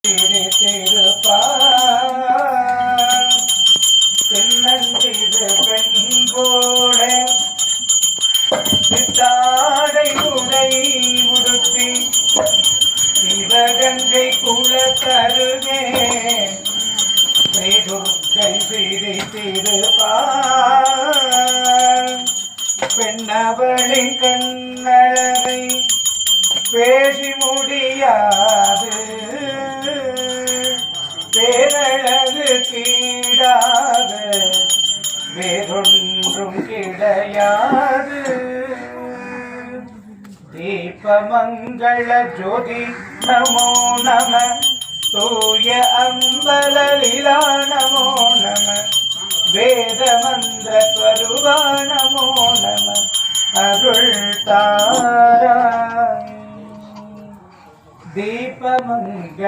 திருப்பாண்டிரு பெண்போட தாடை உடை உடுத்தி சிவகங்கை குலத்தருகே துர்க்கை பிடித்திருப்பார் பெண்ணவளின் கண்ணழகை பேசி முடியாது பேரழகு கீடாக வேறொன்றும் கிடையாது. தீபமங்கள ஜோதி நமோ நம தூய அம்பலலீலா நமோ நம வேத மந்திர ஸ்வரூபா நமோ நம அருள் தாராய் தீபமங்கள